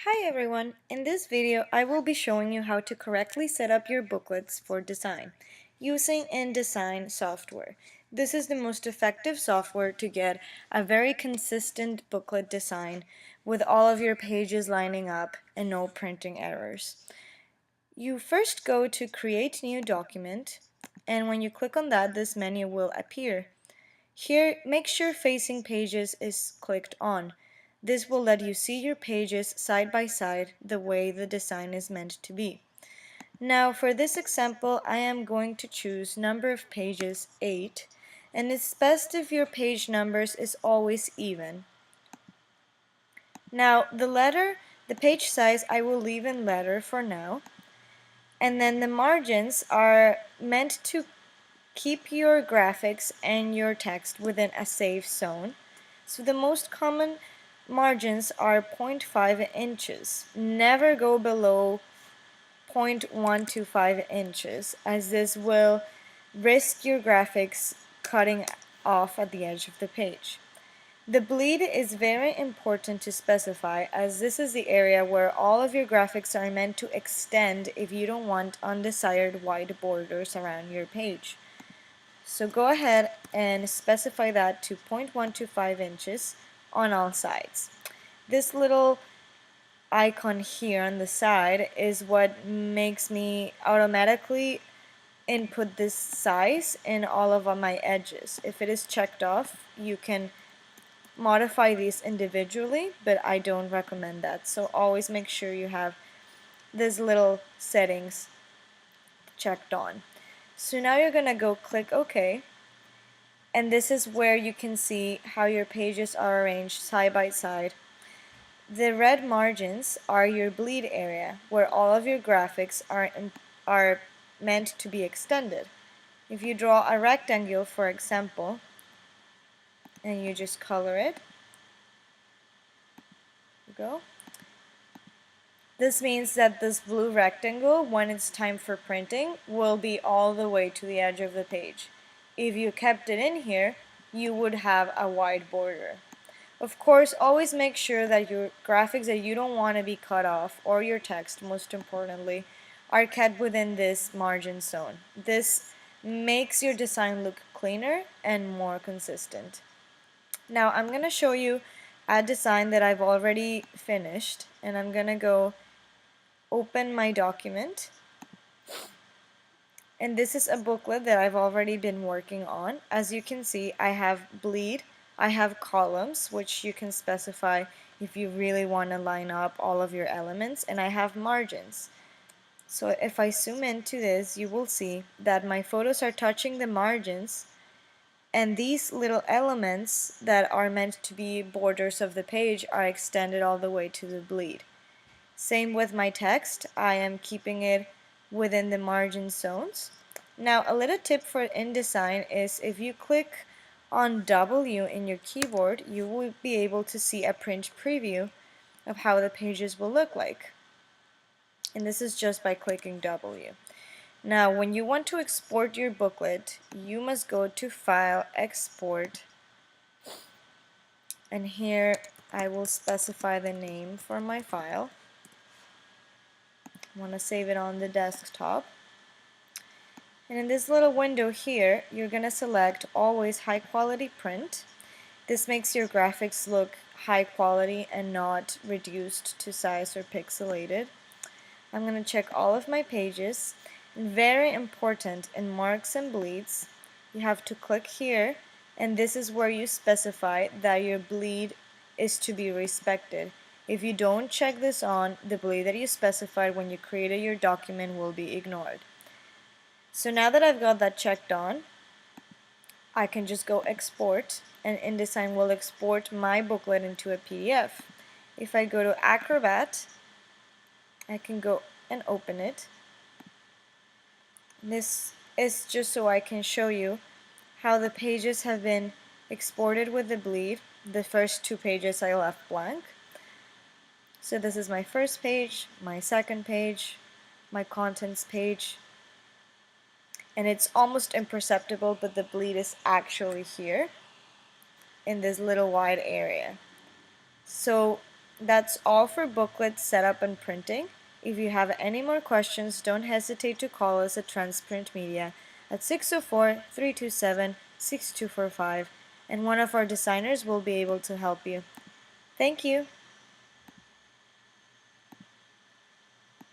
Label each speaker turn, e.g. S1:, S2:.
S1: Hi everyone! In this video, I will be showing you how to correctly set up your booklets for design using InDesign software. This is the most effective software to get a very consistent booklet design with all of your pages lining up and no printing errors. You first go to Create New Document, and when you click on that, this menu will appear. Here, make sure Facing Pages is clicked on. This will let you see your pages side by side the way the design is meant to be. Now, for this example, I am going to choose number of pages 8, and it's best if your page numbers is always even. Now, the page size I will leave in letter for now, and then the margins are meant to keep your graphics and your text within a safe zone. So the most common margins are 0.5 inches. Never go below 0.125 inches, as this will risk your graphics cutting off at the edge of the page. The bleed is very important to specify, as this is the area where all of your graphics are meant to extend if you don't want undesired wide borders around your page. So go ahead and specify that to 0.125 inches on all sides. This little icon here on the side is what makes me automatically input this size in all of my edges. If it is checked off, you can modify these individually, but I don't recommend that. So always make sure you have these little settings checked on. So now you're gonna go click OK, and this is where you can see how your pages are arranged side by side. The red margins are your bleed area, where all of your graphics are meant to be extended. If you draw a rectangle, for example, and you just color it, go. This means that this blue rectangle, when it's time for printing, will be all the way to the edge of the page. If you kept it in here, you would have a wide border. Of course, always make sure that your graphics that you don't want to be cut off, or your text most importantly, are kept within this margin zone. This makes your design look cleaner and more consistent. Now I'm going to show you a design that I've already finished, and I'm going to go open my document, and this is a booklet that I've already been working on. As you can see, I have bleed, I have columns, which you can specify if you really want to line up all of your elements, and I have margins. So if I zoom into this, you will see that my photos are touching the margins, and these little elements that are meant to be borders of the page are extended all the way to the bleed. Same with my text, I am keeping it within the margin zones. Now a little tip for InDesign is if you click on W in your keyboard, you will be able to see a print preview of how the pages will look like. And this is just by clicking W. Now when you want to export your booklet, you must go to File, Export, and here I will specify the name for my file. I want to save it on the desktop. And in this little window here, you're going to select Always High Quality Print. This makes your graphics look high quality and not reduced to size or pixelated. I'm going to check all of my pages. And very important, in marks and bleeds, you have to click here, and this is where you specify that your bleed is to be respected. If you don't check this on, the bleed that you specified when you created your document will be ignored. So now that I've got that checked on, I can just go export, and InDesign will export my booklet into a PDF. If I go to Acrobat, I can go and open it. This is just so I can show you how the pages have been exported with the bleed. The first two pages I left blank. So this is my first page, my second page, my contents page, and it's almost imperceptible, but the bleed is actually here in this little wide area. So That's all for booklet setup and printing. If you have any more questions, don't hesitate to call us at Trendz Print Media at 604-327-6245, and one of our designers will be able to help you. Thank you.